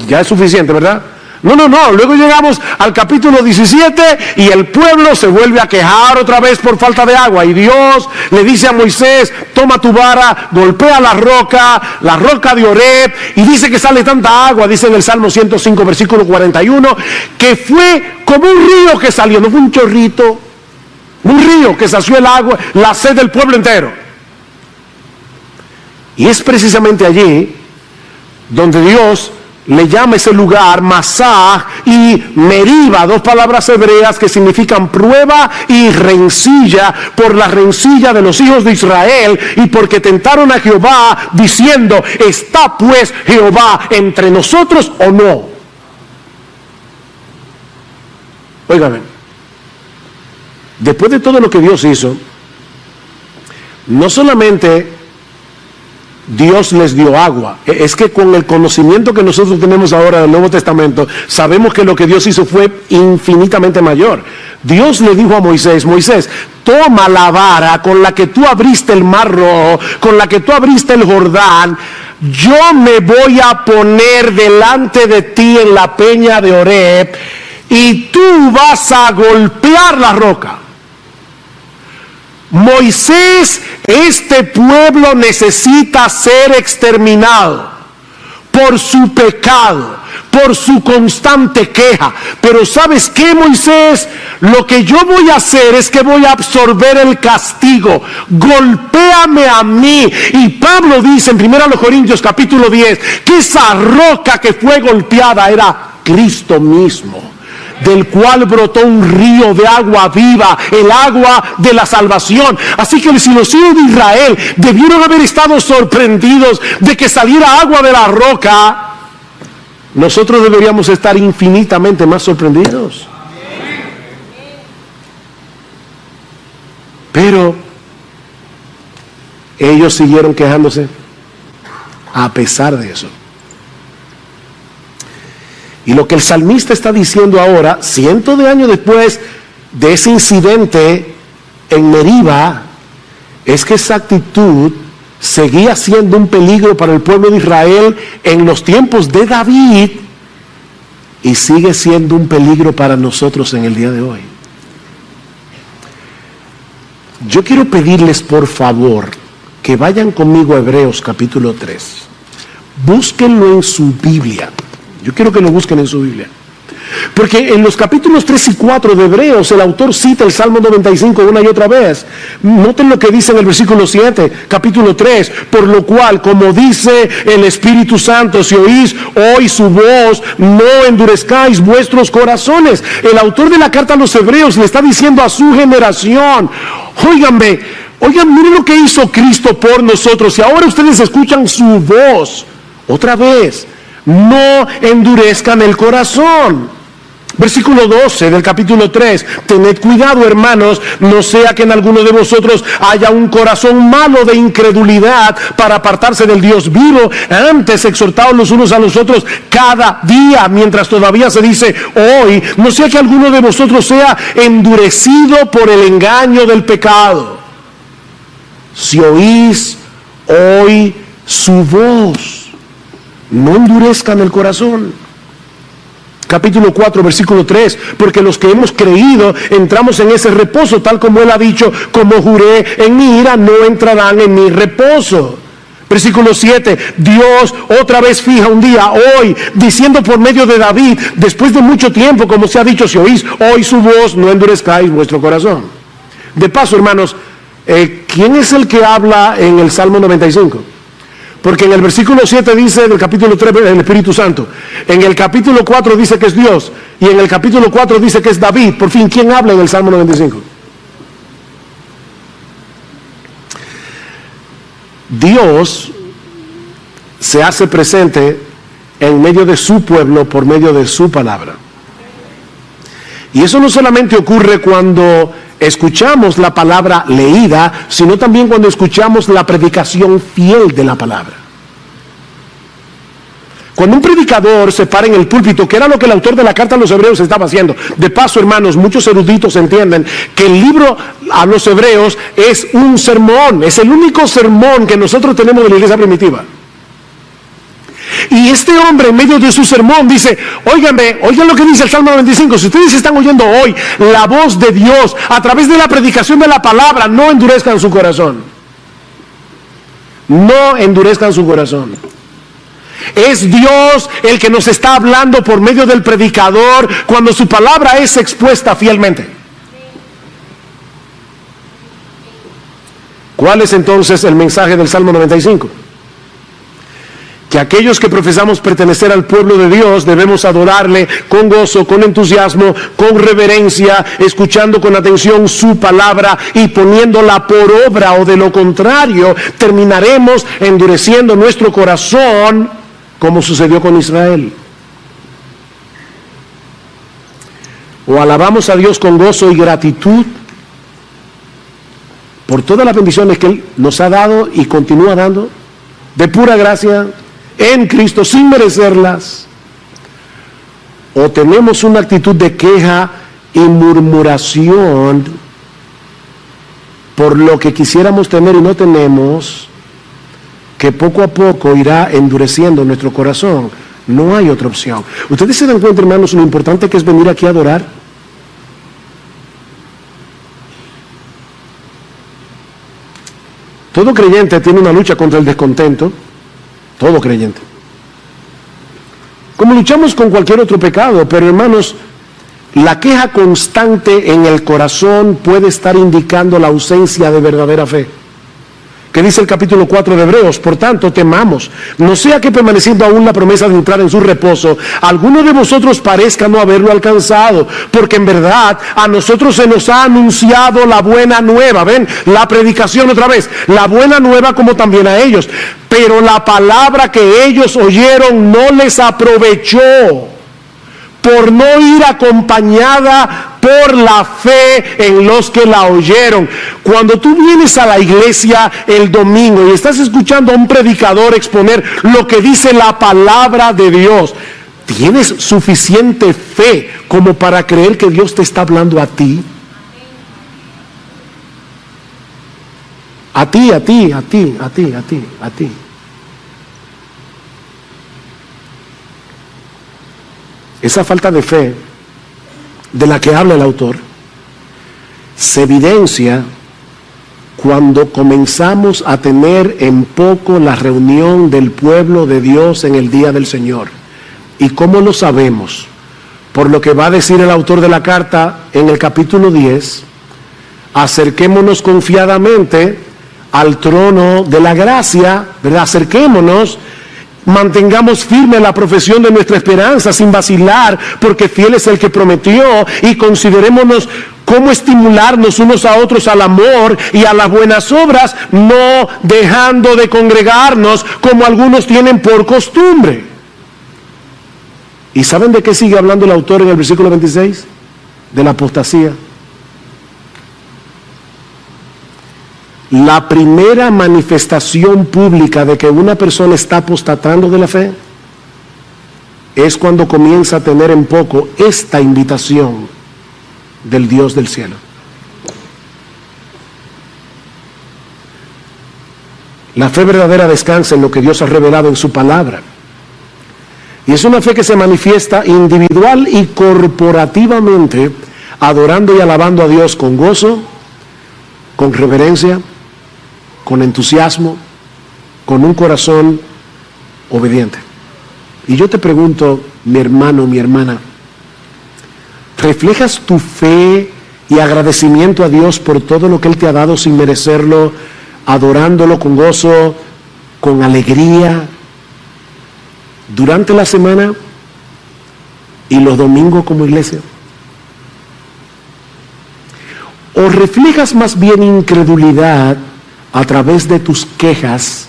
Ya es suficiente, ¿verdad? No, luego llegamos al capítulo 17 y el pueblo se vuelve a quejar otra vez por falta de agua, y Dios le dice a Moisés: toma tu vara, golpea la roca de Oreb, y dice que sale tanta agua, dice en el Salmo 105 versículo 41, que fue como un río que salió, no fue un chorrito, un río que sació el agua, la sed del pueblo entero. Y es precisamente allí donde Dios le llama ese lugar Masah y Meriba, dos palabras hebreas que significan prueba y rencilla, por la rencilla de los hijos de Israel y porque tentaron a Jehová diciendo: ¿está pues Jehová entre nosotros o no? Óigame, después de todo lo que Dios hizo, no solamente Dios les dio agua, es que con el conocimiento que nosotros tenemos ahora del Nuevo Testamento, sabemos que lo que Dios hizo fue infinitamente mayor. Dios le dijo a Moisés: Moisés, toma la vara con la que tú abriste el Mar Rojo, con la que tú abriste el Jordán, yo me voy a poner delante de ti en la peña de Oreb, y tú vas a golpear la roca. Moisés, este pueblo necesita ser exterminado por su pecado, por su constante queja. Pero ¿sabes qué, Moisés? Lo que yo voy a hacer es que voy a absorber el castigo. Golpéame a mí. Y Pablo dice en 1 Corintios capítulo 10 que esa roca que fue golpeada era Cristo mismo, del cual brotó un río de agua viva, el agua de la salvación. Así que si los hijos de Israel debieron haber estado sorprendidos de que saliera agua de la roca, nosotros deberíamos estar infinitamente más sorprendidos. Pero ellos siguieron quejándose a pesar de eso. Y lo que el salmista está diciendo ahora, cientos de años después de ese incidente en Meriba, es que esa actitud seguía siendo un peligro para el pueblo de Israel en los tiempos de David y sigue siendo un peligro para nosotros en el día de hoy. Yo quiero pedirles por favor que vayan conmigo a Hebreos capítulo 3. Búsquenlo en su Biblia. Yo quiero que lo busquen en su Biblia. Porque en los capítulos 3 y 4 de Hebreos el autor cita el Salmo 95 una y otra vez. Noten lo que dice en el versículo 7, capítulo 3. Por lo cual, como dice el Espíritu Santo, si oís hoy su voz, no endurezcáis vuestros corazones. El autor de la carta a los Hebreos le está diciendo a su generación: oigan, miren lo que hizo Cristo por nosotros. Y ahora ustedes escuchan su voz otra vez. No endurezcan el corazón. Versículo 12 del capítulo 3. Tened cuidado, hermanos, no sea que en alguno de vosotros haya un corazón malo de incredulidad para apartarse del Dios vivo. Antes exhortaos los unos a los otros cada día, mientras todavía se dice hoy, no sea que alguno de vosotros sea endurecido por el engaño del pecado. Si oís hoy su voz, no endurezcan el corazón. Capítulo 4, versículo 3, porque los que hemos creído entramos en ese reposo, tal como él ha dicho, como juré en mi ira, no entrarán en mi reposo. Versículo 7, Dios otra vez fija un día, hoy, diciendo por medio de David, después de mucho tiempo, como se ha dicho, si oís hoy su voz, no endurezcáis vuestro corazón. De paso, hermanos, ¿quién es el que habla en el Salmo 95? Porque en el versículo 7 dice, del capítulo 3, el Espíritu Santo. En el capítulo 4 dice que es Dios. Y en el capítulo 4 dice que es David. Por fin, ¿quién habla en el Salmo 95? Dios se hace presente en medio de su pueblo por medio de su palabra. Y eso no solamente ocurre cuando escuchamos la palabra leída, sino también cuando escuchamos la predicación fiel de la palabra. Cuando un predicador se para en el púlpito, que era lo que el autor de la carta a los Hebreos estaba haciendo. De paso, hermanos, muchos eruditos entienden que el libro a los Hebreos es un sermón, es el único sermón que nosotros tenemos de la iglesia primitiva. Y este hombre en medio de su sermón dice, oigan lo que dice el Salmo 95, si ustedes están oyendo hoy la voz de Dios a través de la predicación de la palabra, no endurezcan su corazón. No endurezcan su corazón. Es Dios el que nos está hablando por medio del predicador cuando su palabra es expuesta fielmente. ¿Cuál es entonces el mensaje del Salmo 95? Que aquellos que profesamos pertenecer al pueblo de Dios debemos adorarle con gozo, con entusiasmo, con reverencia, escuchando con atención su palabra y poniéndola por obra, o de lo contrario terminaremos endureciendo nuestro corazón como sucedió con Israel. O alabamos a Dios con gozo y gratitud por todas las bendiciones que Él nos ha dado y continúa dando de pura gracia en Cristo sin merecerlas, o tenemos una actitud de queja y murmuración por lo que quisiéramos tener y no tenemos, que poco a poco irá endureciendo nuestro corazón. No hay otra opción. ¿Ustedes se dan cuenta, hermanos, lo importante que es venir aquí a adorar? Todo creyente tiene una lucha contra el descontento. Todo creyente. Como luchamos con cualquier otro pecado, pero hermanos, la queja constante en el corazón puede estar indicando la ausencia de verdadera fe. que dice el capítulo 4 de Hebreos: por tanto, temamos, no sea que permaneciendo aún la promesa de entrar en su reposo, alguno de vosotros parezca no haberlo alcanzado, porque en verdad a nosotros se nos ha anunciado la buena nueva. Ven, la predicación otra vez, la buena nueva como también a ellos, pero la palabra que ellos oyeron no les aprovechó, por no ir acompañada por la fe en los que la oyeron. Cuando tú vienes a la iglesia el domingo y estás escuchando a un predicador exponer lo que dice la palabra de Dios, ¿tienes suficiente fe como para creer que Dios te está hablando a ti? A ti. Esa falta de fe de la que habla el autor se evidencia cuando comenzamos a tener en poco la reunión del pueblo de Dios en el día del Señor. ¿Y cómo lo sabemos? Por lo que va a decir el autor de la carta en el capítulo 10: acerquémonos confiadamente al trono de la gracia, ¿verdad? Acerquémonos, mantengamos firme la profesión de nuestra esperanza sin vacilar, porque fiel es el que prometió, y considerémonos cómo estimularnos unos a otros al amor y a las buenas obras, no dejando de congregarnos como algunos tienen por costumbre. ¿Y saben de qué sigue hablando el autor en el versículo 26? De la apostasía. La primera manifestación pública de que una persona está apostatando de la fe es cuando comienza a tener en poco esta invitación del Dios del cielo. La fe verdadera descansa en lo que Dios ha revelado en su palabra. Y es una fe que se manifiesta individual y corporativamente, adorando y alabando a Dios con gozo, con reverencia, con entusiasmo, con un corazón obediente. Y yo te pregunto, mi hermano, mi hermana, ¿reflejas tu fe y agradecimiento a Dios por todo lo que Él te ha dado sin merecerlo, adorándolo con gozo, con alegría, durante la semana y los domingos como iglesia? ¿O reflejas más bien incredulidad a través de tus quejas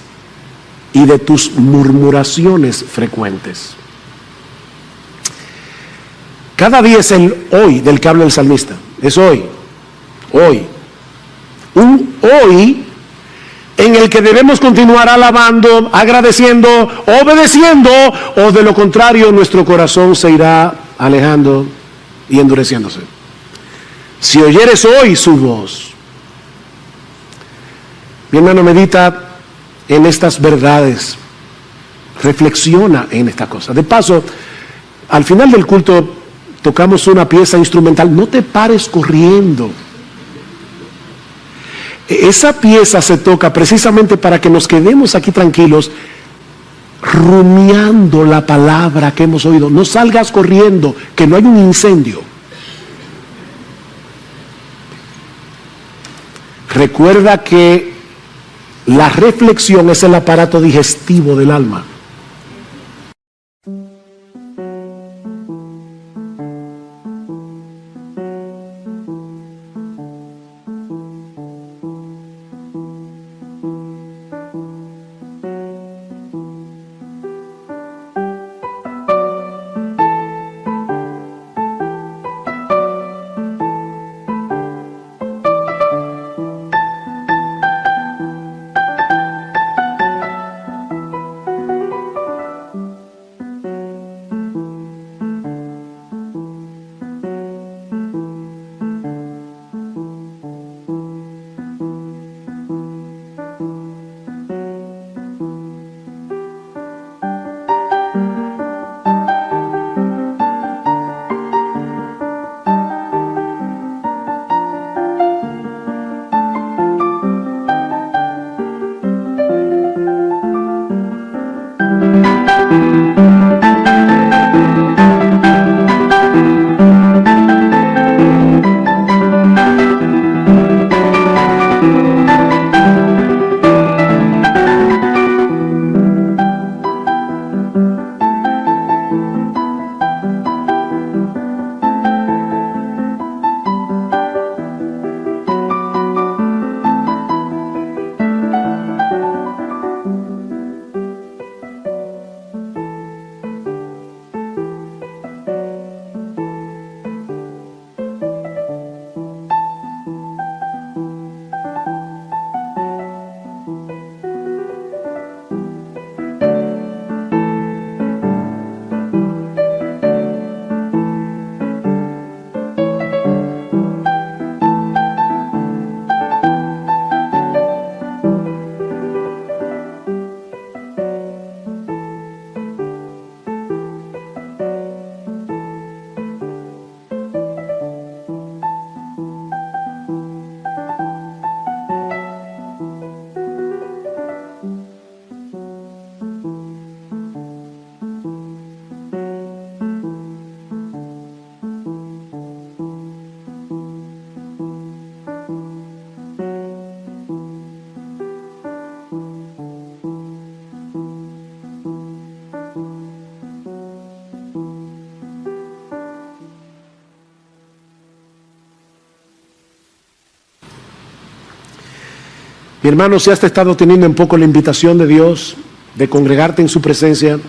y de tus murmuraciones frecuentes? Cada día es el hoy del que habla el salmista. Es hoy. Un hoy en el que debemos continuar alabando, agradeciendo, obedeciendo, o de lo contrario nuestro corazón se irá alejando y endureciéndose. Si oyeres hoy su voz. Mi hermano, medita en estas verdades, reflexiona en esta cosa. De paso, al final del culto tocamos una pieza instrumental. No te pares corriendo. Esa pieza se toca precisamente para que nos quedemos aquí tranquilos, rumiando la palabra que hemos oído. No salgas corriendo, que no hay un incendio. Recuerda que la reflexión es el aparato digestivo del alma. Mi hermano, si has estado teniendo en poco la invitación de Dios de congregarte en su presencia,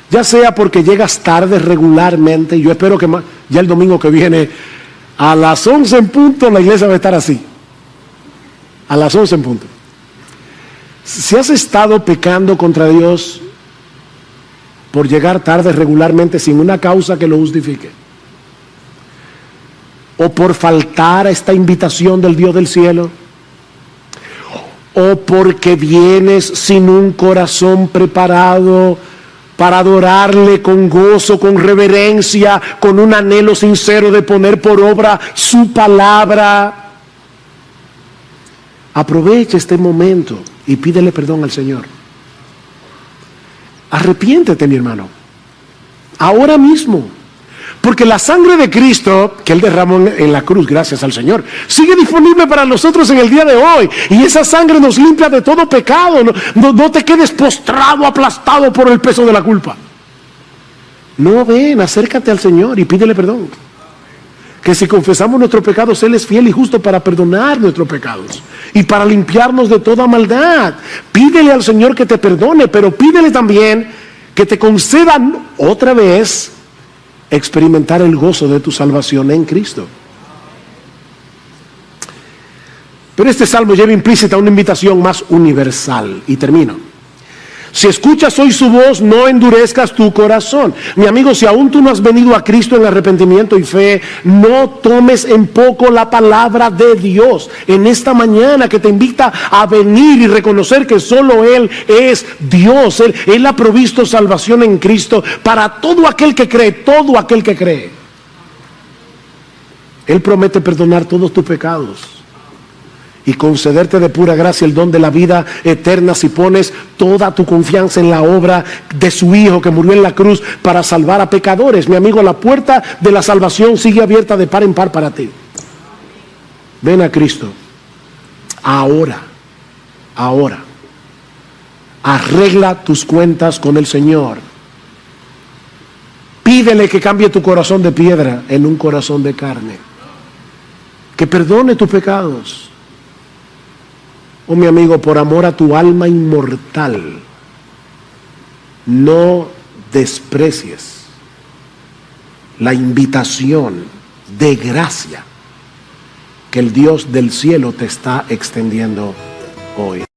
ya sea porque llegas tarde regularmente, yo espero que ya el domingo que viene a las 11 en punto la iglesia va a estar así, a las 11 en punto. Si has estado pecando contra Dios por llegar tarde regularmente sin una causa que lo justifique, o por faltar a esta invitación del Dios del cielo, o porque vienes sin un corazón preparado para adorarle con gozo, con reverencia, con un anhelo sincero de poner por obra su palabra, aprovecha este momento y pídele perdón al Señor. Arrepiéntete, mi hermano, ahora mismo. Porque la sangre de Cristo que Él derramó en la cruz, gracias al Señor, sigue disponible para nosotros en el día de hoy. Y esa sangre nos limpia de todo pecado. No te quedes postrado, aplastado por el peso de la culpa. No, ven, acércate al Señor y pídele perdón. Que si confesamos nuestros pecados, Él es fiel y justo para perdonar nuestros pecados y para limpiarnos de toda maldad. Pídele al Señor que te perdone, pero pídele también que te concedan otra vez experimentar el gozo de tu salvación en Cristo. Pero este salmo lleva implícita una invitación más universal. Y termino. Si escuchas hoy su voz, no endurezcas tu corazón. Mi amigo, si aún tú no has venido a Cristo en arrepentimiento y fe, no tomes en poco la palabra de Dios en esta mañana que te invita a venir y reconocer que solo Él es Dios. Él ha provisto salvación en Cristo para todo aquel que cree, todo aquel que cree. Él promete perdonar todos tus pecados y concederte de pura gracia el don de la vida eterna si pones toda tu confianza en la obra de su Hijo que murió en la cruz para salvar a pecadores. Mi amigo, la puerta de la salvación sigue abierta de par en par para ti. Ven a Cristo. Ahora. Arregla tus cuentas con el Señor. Pídele que cambie tu corazón de piedra en un corazón de carne. Que perdone tus pecados. Oh, mi amigo, por amor a tu alma inmortal, no desprecies la invitación de gracia que el Dios del cielo te está extendiendo hoy.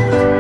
Dios.